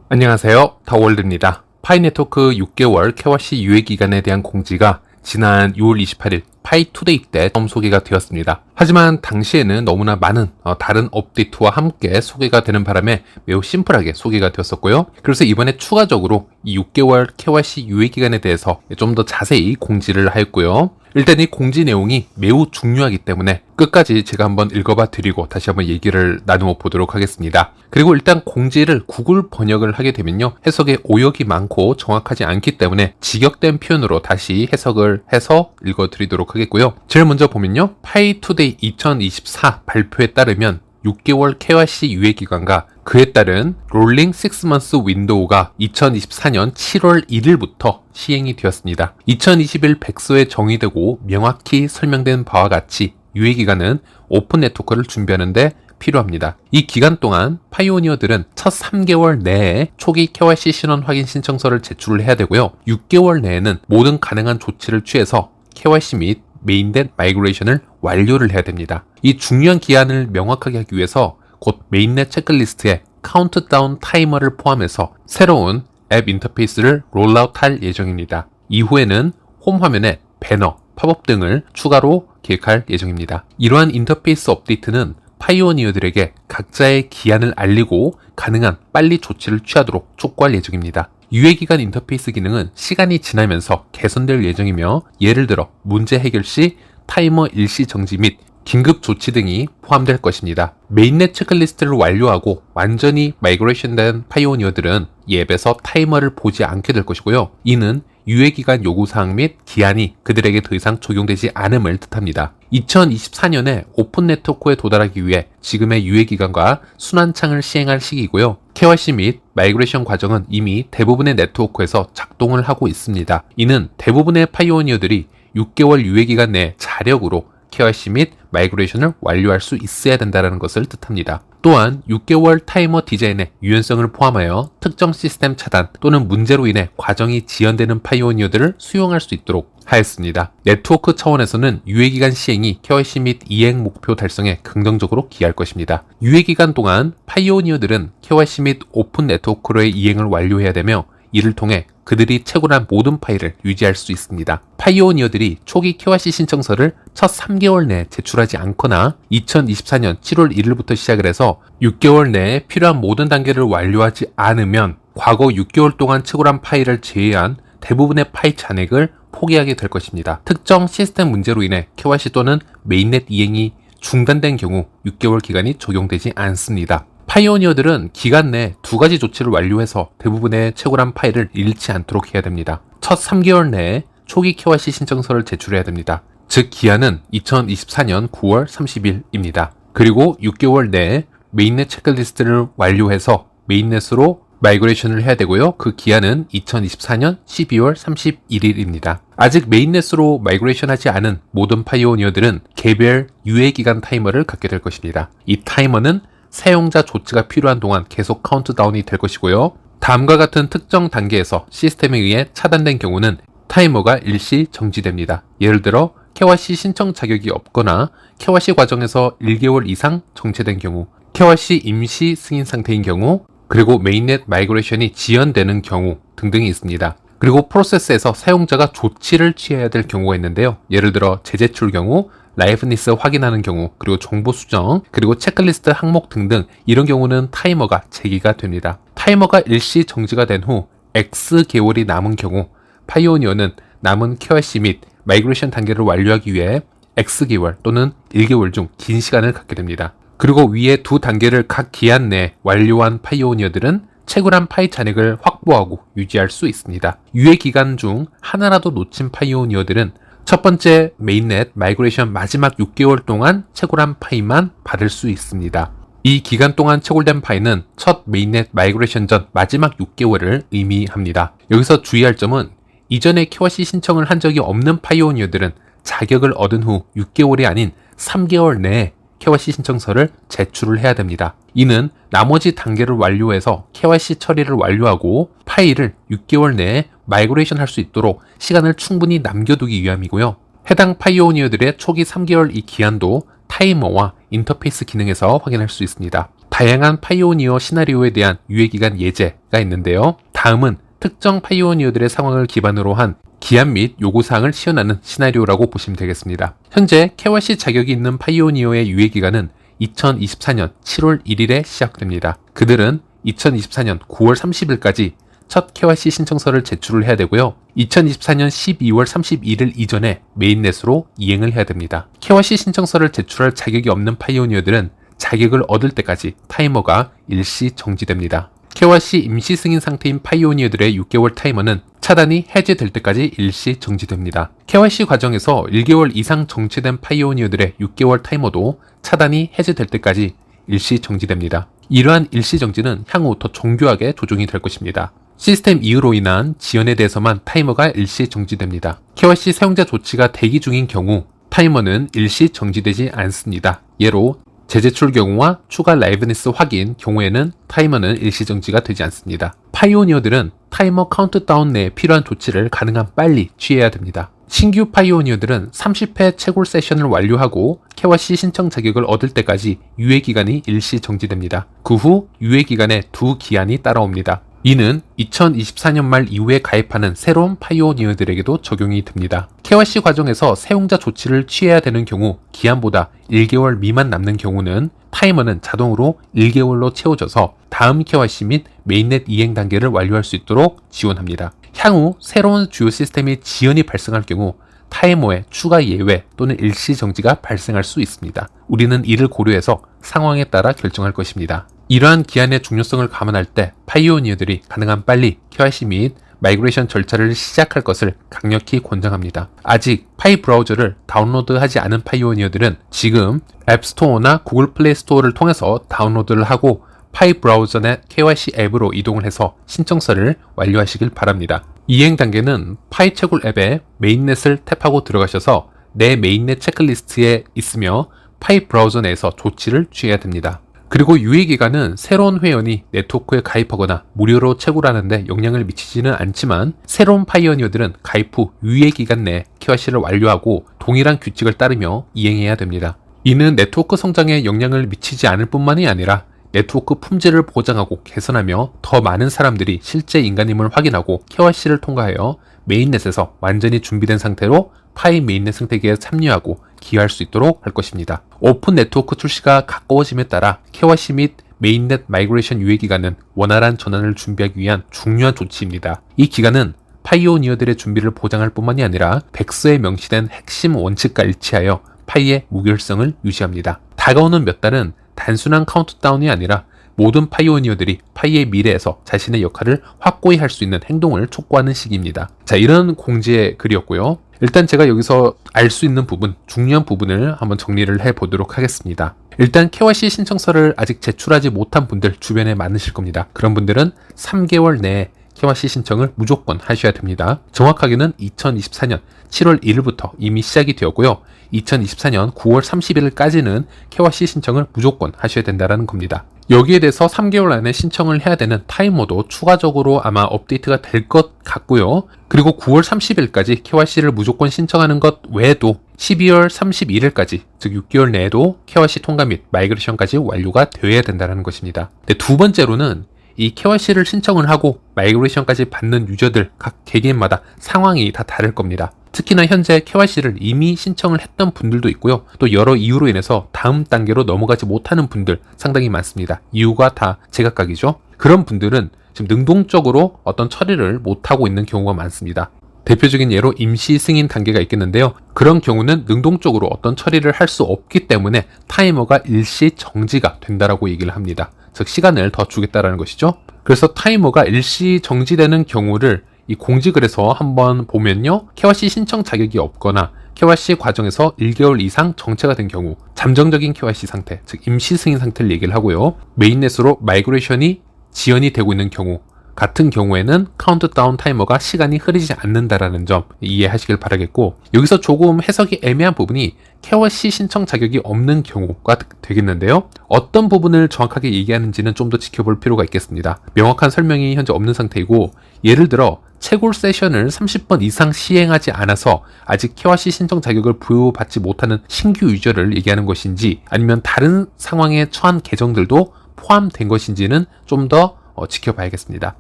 안녕하세요. 다월드입니다. 파이네트워크 6개월 KYC 유예 기간에 대한 공지가 지난 6월 28일 파이투데이 때 처음 소개가 되었습니다. 하지만 당시에는 너무나 많은 다른 업데이트와 함께 소개가 되는 바람에 매우 심플하게 소개가 되었었고요. 그래서 이번에 추가적으로 이 6개월 KYC 유예 기간에 대해서 좀 더 자세히 공지를 하였고요. 일단 이 공지 내용이 매우 중요하기 때문에 끝까지 제가 한번 읽어봐 드리고 다시 한번 얘기를 나누어 보도록 하겠습니다. 그리고 일단 공지를 구글 번역을 하게 되면요, 해석에 오역이 많고 정확하지 않기 때문에 직역된 표현으로 다시 해석을 해서 읽어 드리도록 하겠고요. 제일 먼저 보면요, 파이투데이 2024 발표에 따르면 6개월 KYC 유예 기간과 그에 따른 롤링 6months 윈도우가 2024년 7월 1일부터 시행이 되었습니다. 2021 백서에 정의되고 명확히 설명된 바와 같이 유예 기간은 오픈 네트워크를 준비하는 데 필요합니다. 이 기간 동안 파이오니어들은 첫 3개월 내에 초기 KYC 신원 확인 신청서를 제출을 해야 되고요. 6개월 내에는 모든 가능한 조치를 취해서 KYC 및 메인넷 마이그레이션을 완료를 해야 됩니다. 이 중요한 기한을 명확하게 하기 위해서 곧 메인넷 체크리스트에 카운트다운 타이머를 포함해서 새로운 앱 인터페이스를 롤아웃할 예정입니다. 이후에는 홈 화면에 배너, 팝업 등을 추가로 계획할 예정입니다. 이러한 인터페이스 업데이트는 파이오니어들에게 각자의 기한을 알리고 가능한 빨리 조치를 취하도록 촉구할 예정입니다. 유예기간 인터페이스 기능은 시간이 지나면서 개선될 예정이며, 예를 들어 문제 해결 시 타이머 일시 정지 및 긴급 조치 등이 포함될 것입니다. 메인넷 체크리스트를 완료하고 완전히 마이그레이션된 파이오니어들은 이 앱에서 타이머를 보지 않게 될 것이고요. 이는 유예기간 요구사항 및 기한이 그들에게 더 이상 적용되지 않음을 뜻합니다. 2024년에 오픈 네트워크에 도달하기 위해 지금의 유예기간과 순환창을 시행할 시기이고요. KYC 및 마이그레이션 과정은 이미 대부분의 네트워크에서 작동을 하고 있습니다. 이는 대부분의 파이오니어들이 6개월 유예기간 내 자력으로 KYC 및 마이그레이션을 완료할 수 있어야 된다는 것을 뜻합니다. 또한 6개월 타이머 디자인의 유연성을 포함하여 특정 시스템 차단 또는 문제로 인해 과정이 지연되는 파이오니어들을 수용할 수 있도록 하였습니다. 네트워크 차원에서는 유예기간 시행이 KYC 및 이행 목표 달성에 긍정적으로 기여할 것입니다. 유예기간 동안 파이오니어들은 KYC 및 오픈 네트워크로의 이행을 완료해야 되며, 이를 통해 그들이 채굴한 모든 파일을 유지할 수 있습니다. 파이오니어들이 초기 KYC 신청서를 첫 3개월 내에 제출하지 않거나 2024년 7월 1일부터 시작을 해서 6개월 내에 필요한 모든 단계를 완료하지 않으면 과거 6개월 동안 채굴한 파일을 제외한 대부분의 파일 잔액을 포기하게 될 것입니다. 특정 시스템 문제로 인해 KYC 또는 메인넷 이행이 중단된 경우 6개월 기간이 적용되지 않습니다. 파이오니어들은 기간 내 2가지 조치를 완료해서 대부분의 채굴한 파일을 잃지 않도록 해야 됩니다. 첫 3개월 내에 초기 KYC 신청서를 제출해야 됩니다. 즉 기한은 2024년 9월 30일입니다. 그리고 6개월 내에 메인넷 체크리스트를 완료해서 메인넷으로 마이그레이션을 해야 되고요. 그 기한은 2024년 12월 31일입니다. 아직 메인넷으로 마이그레이션 하지 않은 모든 파이오니어들은 개별 유예기간 타이머를 갖게 될 것입니다. 이 타이머는 사용자 조치가 필요한 동안 계속 카운트다운이 될 것이고요. 다음과 같은 특정 단계에서 시스템에 의해 차단된 경우는 타이머가 일시 정지됩니다. 예를 들어 KYC 신청 자격이 없거나 KYC 과정에서 1개월 이상 정체된 경우, KYC 임시 승인 상태인 경우, 그리고 메인넷 마이그레이션이 지연되는 경우 등등이 있습니다. 그리고 프로세스에서 사용자가 조치를 취해야 될 경우가 있는데요. 예를 들어 재제출 경우, 라이브니스 확인하는 경우, 그리고 정보 수정, 그리고 체크리스트 항목 등등, 이런 경우는 타이머가 제기가 됩니다. 타이머가 일시 정지가 된 후 X개월이 남은 경우 파이오니어는 남은 KYC 및 마이그레이션 단계를 완료하기 위해 X개월 또는 1개월 중 긴 시간을 갖게 됩니다. 그리고 위에 두 단계를 각 기한 내에 완료한 파이오니어들은 채굴한 파일 잔액을 확보하고 유지할 수 있습니다. 유예 기간 중 하나라도 놓친 파이오니어들은 첫 번째 메인넷 마이그레이션 마지막 6개월 동안 채굴한 파일만 받을 수 있습니다. 이 기간 동안 채굴된 파일은 첫 메인넷 마이그레이션 전 마지막 6개월을 의미합니다. 여기서 주의할 점은 이전에 KYC 신청을 한 적이 없는 파이오니어들은 자격을 얻은 후 6개월이 아닌 3개월 내에 KYC 신청서를 제출을 해야 됩니다. 이는 나머지 단계를 완료해서 KYC 처리를 완료하고 파일을 6개월 내에 마이그레이션 할 수 있도록 시간을 충분히 남겨두기 위함이고요. 해당 파이오니어들의 초기 3개월 이 기한도 타이머와 인터페이스 기능에서 확인할 수 있습니다. 다양한 파이오니어 시나리오에 대한 유예기간 예제가 있는데요. 다음은 특정 파이오니어들의 상황을 기반으로 한 기한 및 요구사항을 시연하는 시나리오라고 보시면 되겠습니다. 현재 KYC 자격이 있는 파이오니어의 유예기간은 2024년 7월 1일에 시작됩니다. 그들은 2024년 9월 30일까지 첫 KYC 신청서를 제출을 해야 되고요. 2024년 12월 31일 이전에 메인넷으로 이행을 해야 됩니다. KYC 신청서를 제출할 자격이 없는 파이오니어들은 자격을 얻을 때까지 타이머가 일시 정지됩니다. KYC 임시 승인 상태인 파이오니어들의 6개월 타이머는 차단이 해제될 때까지 일시 정지됩니다. KYC 과정에서 1개월 이상 정체된 파이오니어들의 6개월 타이머도 차단이 해제될 때까지 일시 정지됩니다. 이러한 일시 정지는 향후 더 정교하게 조정이 될 것입니다. 시스템 이유로 인한 지연에 대해서만 타이머가 일시 정지됩니다. KYC 사용자 조치가 대기 중인 경우 타이머는 일시 정지되지 않습니다. 예로 재제출 경우와 추가 라이브니스 확인 경우에는 타이머는 일시정지가 되지 않습니다. 파이오니어들은 타이머 카운트다운 내에 필요한 조치를 가능한 빨리 취해야 됩니다. 신규 파이오니어들은 30회 채굴 세션을 완료하고 KYC 신청 자격을 얻을 때까지 유예기간이 일시정지됩니다. 그 후 유예기간에 두 기한이 따라옵니다. 이는 2024년 말 이후에 가입하는 새로운 파이오니어들에게도 적용이 됩니다. KYC 과정에서 사용자 조치를 취해야 되는 경우 기한보다 1개월 미만 남는 경우는 타이머는 자동으로 1개월로 채워져서 다음 KYC 및 메인넷 이행 단계를 완료할 수 있도록 지원합니다. 향후 새로운 주요 시스템이 지연이 발생할 경우 타이머의 추가 예외 또는 일시정지가 발생할 수 있습니다. 우리는 이를 고려해서 상황에 따라 결정할 것입니다. 이러한 기한의 중요성을 감안할 때 파이오니어들이 가능한 빨리 KYC 및 마이그레이션 절차를 시작할 것을 강력히 권장합니다. 아직 파이 브라우저를 다운로드하지 않은 파이오니어들은 지금 앱스토어나 구글 플레이 스토어를 통해서 다운로드를 하고 파이 브라우저 내 KYC 앱으로 이동을 해서 신청서를 완료하시길 바랍니다. 이행 단계는 파이 채굴 앱에 메인넷을 탭하고 들어가셔서 내 메인넷 체크리스트에 있으며 파이 브라우저 내에서 조치를 취해야 됩니다. 그리고 유예기간은 새로운 회원이 네트워크에 가입하거나 무료로 채굴하는데 영향을 미치지는 않지만 새로운 파이오니어들은 가입 후 유예기간 내에 KYC를 완료하고 동일한 규칙을 따르며 이행해야 됩니다. 이는 네트워크 성장에 영향을 미치지 않을 뿐만이 아니라 네트워크 품질을 보장하고 개선하며 더 많은 사람들이 실제 인간임을 확인하고 KYC를 통과하여 메인넷에서 완전히 준비된 상태로 파이 메인넷 생태계에 참여하고 기여할 수 있도록 할 것입니다. 오픈 네트워크 출시가 가까워짐에 따라 KYC 및 메인넷 마이그레이션 유예기간은 원활한 전환을 준비하기 위한 중요한 조치입니다. 이 기간은 파이오니어들의 준비를 보장할 뿐만이 아니라 백서에 명시된 핵심 원칙과 일치하여 파이의 무결성을 유지합니다. 다가오는 몇 달은 단순한 카운트다운이 아니라 모든 파이오니어들이 파이의 미래에서 자신의 역할을 확고히 할 수 있는 행동을 촉구하는 시기입니다. 자, 이런 공지의 글이었고요. 일단 제가 여기서 알 수 있는 부분, 중요한 부분을 한번 정리를 해보도록 하겠습니다. 일단 KYC 신청서를 아직 제출하지 못한 분들 주변에 많으실 겁니다. 그런 분들은 3개월 내에 KYC 신청을 무조건 하셔야 됩니다. 정확하게는 2024년 7월 1일부터 이미 시작이 되었고요. 2024년 9월 31일까지는 KYC 신청을 무조건 하셔야 된다는 겁니다. 여기에 대해서 3개월 안에 신청을 해야 되는 타이머도 추가적으로 아마 업데이트가 될 것 같고요. 그리고 9월 30일까지 KYC를 무조건 신청하는 것 외에도 12월 31일까지 즉 6개월 내에도 KYC 통과 및 마이그레이션까지 완료가 되어야 된다는 것입니다. 두 번째로는 이 KYC를 신청을 하고 마이그레이션까지 받는 유저들 각 개개인마다 상황이 다 다를 겁니다. 특히나 현재 KYC를 이미 신청을 했던 분들도 있고요. 또 여러 이유로 인해서 다음 단계로 넘어가지 못하는 분들 상당히 많습니다. 이유가 다 제각각이죠. 그런 분들은 지금 능동적으로 어떤 처리를 못하고 있는 경우가 많습니다. 대표적인 예로 임시 승인 단계가 있겠는데요. 그런 경우는 능동적으로 어떤 처리를 할 수 없기 때문에 타이머가 일시 정지가 된다라고 얘기를 합니다. 즉 시간을 더 주겠다라는 것이죠. 그래서 타이머가 일시 정지되는 경우를 이 공지글에서 한번 보면요. KYC 신청 자격이 없거나 KYC 과정에서 1개월 이상 정체가 된 경우, 잠정적인 KYC 상태, 즉 임시 승인 상태를 얘기를 하고요. 메인넷으로 마이그레이션이 지연이 되고 있는 경우 같은 경우에는 카운트다운 타이머가 시간이 흐르지 않는다라는 점 이해하시길 바라겠고, 여기서 조금 해석이 애매한 부분이 KYC 신청 자격이 없는 경우가 되겠는데요. 어떤 부분을 정확하게 얘기하는지는 좀 더 지켜볼 필요가 있겠습니다. 명확한 설명이 현재 없는 상태이고, 예를 들어 채굴 세션을 30번 이상 시행하지 않아서 아직 KYC 신청 자격을 부여받지 못하는 신규 유저를 얘기하는 것인지, 아니면 다른 상황에 처한 계정들도 포함된 것인지는 좀 더 지켜봐야겠습니다.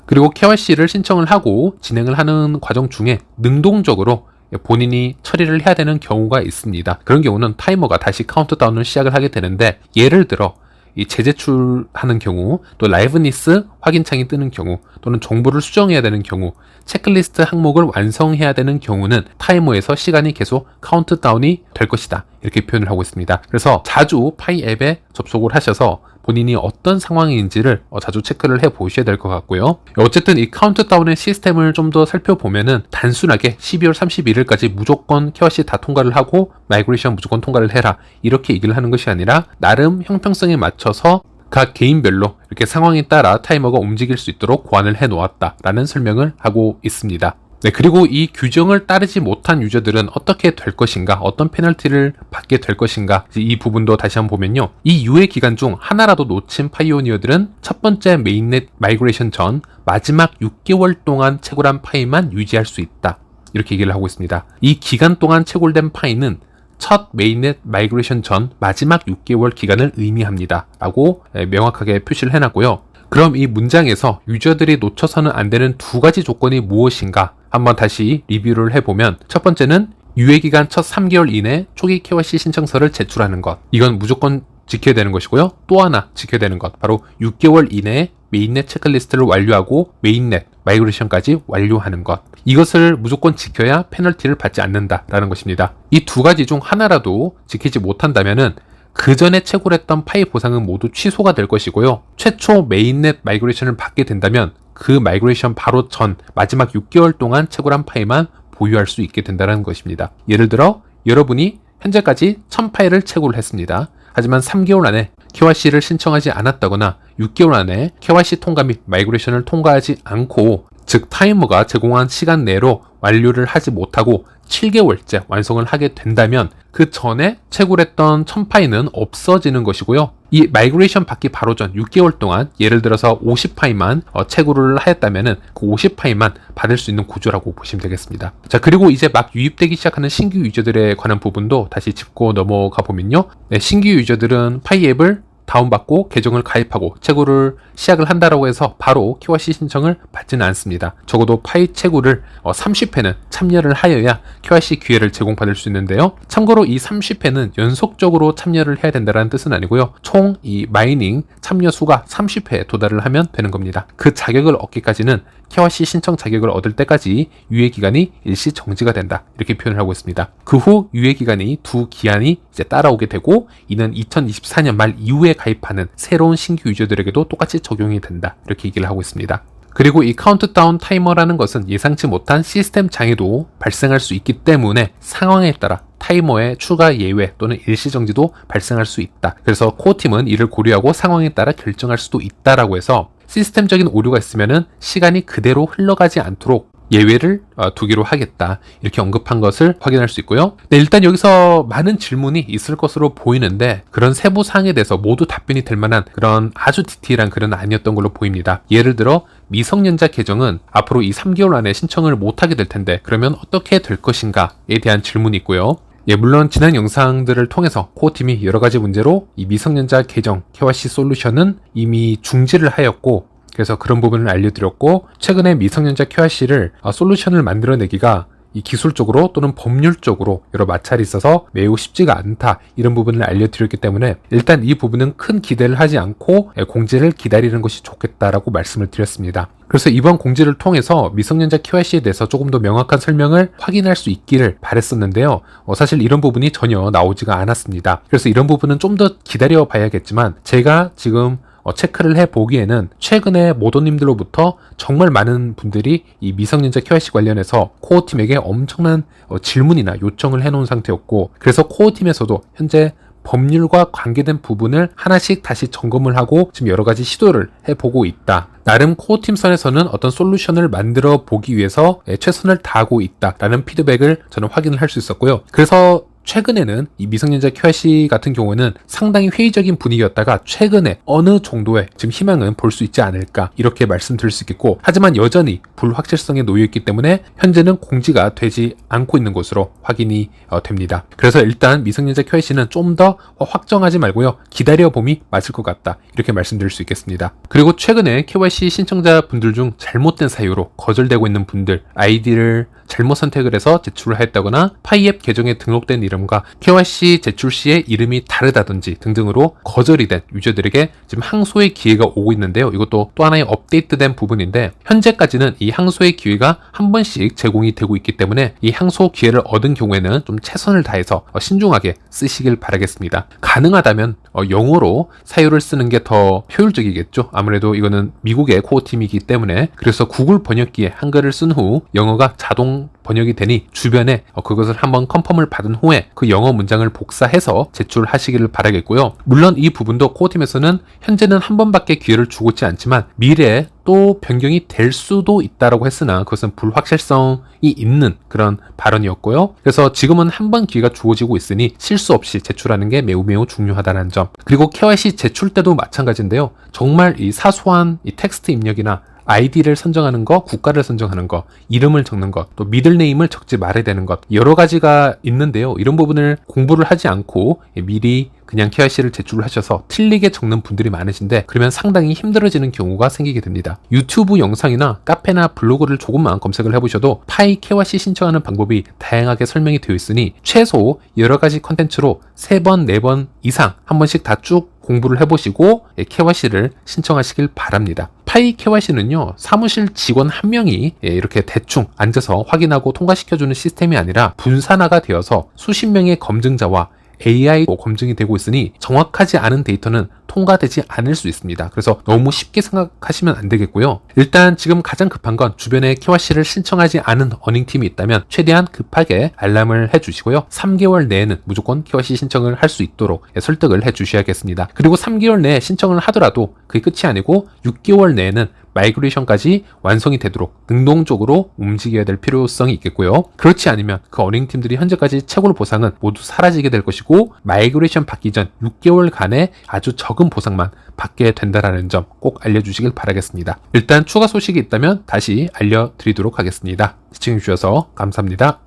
그리고 KYC를 신청을 하고 진행을 하는 과정 중에 능동적으로 본인이 처리를 해야 되는 경우가 있습니다. 그런 경우는 타이머가 다시 카운트다운을 시작을 하게 되는데, 예를 들어 이 재제출하는 경우, 또 라이브니스 확인창이 뜨는 경우, 또는 정보를 수정해야 되는 경우, 체크리스트 항목을 완성해야 되는 경우는 타이머에서 시간이 계속 카운트다운이 될 것이다, 이렇게 표현을 하고 있습니다. 그래서 자주 파이 앱에 접속을 하셔서 본인이 어떤 상황인지를 자주 체크를 해 보셔야 될 것 같고요. 어쨌든 이 카운트다운의 시스템을 좀 더 살펴보면은 단순하게 12월 31일까지 무조건 KYC 다 통과를 하고 마이그레이션 무조건 통과를 해라, 이렇게 얘기를 하는 것이 아니라 나름 형평성에 맞춰서 각 개인별로 이렇게 상황에 따라 타이머가 움직일 수 있도록 고안을 해 놓았다라는 설명을 하고 있습니다. 네, 그리고 이 규정을 따르지 못한 유저들은 어떻게 될 것인가, 어떤 페널티를 받게 될 것인가, 이 부분도 다시 한번 보면요, 이 유예 기간 중 하나라도 놓친 파이오니어들은 첫 번째 메인넷 마이그레이션 전 마지막 6개월 동안 채굴한 파이만 유지할 수 있다, 이렇게 얘기를 하고 있습니다. 이 기간 동안 채굴된 파이는 첫 메인넷 마이그레이션 전 마지막 6개월 기간을 의미합니다 라고 명확하게 표시를 해놨고요. 그럼 이 문장에서 유저들이 놓쳐서는 안 되는 두 가지 조건이 무엇인가 한번 다시 리뷰를 해보면, 첫 번째는 유예기간 첫 3개월 이내 초기 KYC 신청서를 제출하는 것, 이건 무조건 지켜야 되는 것이고요. 또 하나 지켜야 되는 것, 바로 6개월 이내에 메인넷 체크리스트를 완료하고 메인넷 마이그레이션까지 완료하는 것, 이것을 무조건 지켜야 페널티를 받지 않는다라는 것입니다. 이 두 가지 중 하나라도 지키지 못한다면은 그 전에 채굴했던 파이 보상은 모두 취소가 될 것이고요. 최초 메인넷 마이그레이션을 받게 된다면 그 마이그레이션 바로 전 마지막 6개월 동안 채굴한 파이만 보유할 수 있게 된다는 것입니다. 예를 들어 여러분이 현재까지 1000파일을 채굴을 했습니다. 하지만 3개월 안에 KYC를 신청하지 않았다거나 6개월 안에 KYC 통과 및 마이그레이션을 통과하지 않고, 즉 타이머가 제공한 시간 내로 완료를 하지 못하고 7개월째 완성을 하게 된다면 그 전에 채굴했던 1000파이는 없어지는 것이고요. 이 마이그레이션 받기 바로 전 6개월 동안 예를 들어서 50파이만 채굴을 하였다면 그 50파이만 받을 수 있는 구조라고 보시면 되겠습니다. 자, 그리고 이제 막 유입되기 시작하는 신규 유저들에 관한 부분도 다시 짚고 넘어가 보면요. 네, 신규 유저들은 파이 앱을 다운받고 계정을 가입하고 채굴을 시작을 한다라고 해서 바로 KYC 신청을 받지는 않습니다. 적어도 파이 채굴을 30회는 참여를 하여야 KYC 기회를 제공받을 수 있는데요. 참고로 이 30회는 연속적으로 참여를 해야 된다는 뜻은 아니고요. 총 이 마이닝 참여 수가 30회에 도달을 하면 되는 겁니다. 그 자격을 얻기까지는 KYC 신청 자격을 얻을 때까지 유예기간이 일시 정지가 된다, 이렇게 표현을 하고 있습니다. 그 후 유예기간이 두 기한이 이제 따라오게 되고, 이는 2024년 말 이후에 가입하는 새로운 신규 유저들에게도 똑같이 적용이 된다, 이렇게 얘기를 하고 있습니다. 그리고 이 카운트다운 타이머라는 것은 예상치 못한 시스템 장애도 발생할 수 있기 때문에 상황에 따라 타이머의 추가 예외 또는 일시정지도 발생할 수 있다. 그래서 코어팀은 이를 고려하고 상황에 따라 결정할 수도 있다라고 해서 시스템적인 오류가 있으면은 시간이 그대로 흘러가지 않도록 예외를 두기로 하겠다, 이렇게 언급한 것을 확인할 수 있고요. 네, 일단 여기서 많은 질문이 있을 것으로 보이는데 그런 세부 사항에 대해서 모두 답변이 될 만한 그런 아주 디테일한 글은 아니었던 걸로 보입니다. 예를 들어 미성년자 계정은 앞으로 이 3개월 안에 신청을 못하게 될 텐데 그러면 어떻게 될 것인가에 대한 질문이 있고요. 예, 물론 지난 영상들을 통해서 코어팀이 여러가지 문제로 이 미성년자 계정 KYC 솔루션은 이미 중지를 하였고, 그래서 그런 부분을 알려드렸고, 최근에 미성년자 KYC를 솔루션을 만들어내기가 이 기술적으로 또는 법률적으로 여러 마찰이 있어서 매우 쉽지가 않다, 이런 부분을 알려드렸기 때문에 일단 이 부분은 큰 기대를 하지 않고 공지를 기다리는 것이 좋겠다라고 말씀을 드렸습니다. 그래서 이번 공지를 통해서 미성년자 KYC에 대해서 조금 더 명확한 설명을 확인할 수 있기를 바랬었는데요. 사실 이런 부분이 전혀 나오지가 않았습니다. 그래서 이런 부분은 좀 더 기다려 봐야겠지만, 제가 지금 체크를 해보기에는 최근에 모더님들로부터 정말 많은 분들이 이 미성년자 KYC 관련해서 코어팀에게 엄청난 질문이나 요청을 해놓은 상태였고, 그래서 코어팀에서도 현재 법률과 관계된 부분을 하나씩 다시 점검을 하고 지금 여러 가지 시도를 해보고 있다. 나름 코어팀 선에서는 어떤 솔루션을 만들어 보기 위해서 최선을 다하고 있다라는 피드백을 저는 확인을 할 수 있었고요. 그래서 최근에는 이 미성년자 KYC 같은 경우는 상당히 회의적인 분위기였다가 최근에 어느 정도의 지금 희망은 볼 수 있지 않을까 이렇게 말씀드릴 수 있겠고, 하지만 여전히 불확실성에 놓여있기 때문에 현재는 공지가 되지 않고 있는 것으로 확인이 됩니다. 그래서 일단 미성년자 KYC는 좀 더 확정하지 말고요, 기다려봄이 맞을 것 같다 이렇게 말씀드릴 수 있겠습니다. 그리고 최근에 KYC 신청자분들 중 잘못된 사유로 거절되고 있는 분들, 아이디를 잘못 선택을 해서 제출을 했다거나 파이앱 계정에 등록된 이름과 KYC 제출 시의 이름이 다르다든지 등등으로 거절이 된 유저들에게 지금 항소의 기회가 오고 있는데요. 이것도 또 하나의 업데이트된 부분인데, 현재까지는 이 항소의 기회가 한 번씩 제공이 되고 있기 때문에 이 항소 기회를 얻은 경우에는 좀 최선을 다해서 신중하게 쓰시길 바라겠습니다. 가능하다면 영어로 사유를 쓰는 게 더 효율적이겠죠. 아무래도 이거는 미국의 코어팀이기 때문에. 그래서 구글 번역기에 한글을 쓴 후 영어가 자동 번역이 되니 주변에 그것을 한번 컨펌을 받은 후에 그 영어 문장을 복사해서 제출하시기를 바라겠고요. 물론 이 부분도 코어팀에서는 현재는 한 번밖에 기회를 주고 있지 않지만 미래에 또 변경이 될 수도 있다라고 했으나 그것은 불확실성이 있는 그런 발언이었고요. 그래서 지금은 한 번 기회가 주어지고 있으니 실수 없이 제출하는 게 매우 중요하다는 점. 그리고 KYC 제출 때도 마찬가지인데요. 정말 이 사소한 이 텍스트 입력이나 아이디를 선정하는 거, 국가를 선정하는 거, 이름을 적는 것, 또 미들네임을 적지 말아야 되는 것, 여러 가지가 있는데요. 이런 부분을 공부를 하지 않고 미리 그냥 KYC를 제출을 하셔서 틀리게 적는 분들이 많으신데, 그러면 상당히 힘들어지는 경우가 생기게 됩니다. 유튜브 영상이나 카페나 블로그를 조금만 검색을 해보셔도 파이 KYC 신청하는 방법이 다양하게 설명이 되어 있으니 최소 여러 가지 컨텐츠로 3번, 4번 이상 한 번씩 다 쭉 공부를 해보시고 KYC를 신청하시길 바랍니다. 파이 KYC는요, 사무실 직원 한 명이 이렇게 대충 앉아서 확인하고 통과시켜주는 시스템이 아니라 분산화가 되어서 수십 명의 검증자와 AI로 검증이 되고 있으니 정확하지 않은 데이터는 통과되지 않을 수 있습니다. 그래서 너무 쉽게 생각하시면 안 되겠고요. 일단 지금 가장 급한 건 주변에 KYC를 신청하지 않은 어닝팀이 있다면 최대한 급하게 알람을 해주시고요. 3개월 내에는 무조건 KYC 신청을 할 수 있도록 설득을 해주셔야겠습니다. 그리고 3개월 내에 신청을 하더라도 그게 끝이 아니고 6개월 내에는 마이그레이션까지 완성이 되도록 능동적으로 움직여야 될 필요성이 있겠고요. 그렇지 않으면 그 어닝팀들이 현재까지 채굴 보상은 모두 사라지게 될 것이고, 마이그레이션 받기 전 6개월간의 아주 적은 보상만 받게 된다는 점 꼭 알려주시길 바라겠습니다. 일단 추가 소식이 있다면 다시 알려드리도록 하겠습니다. 시청해주셔서 감사합니다.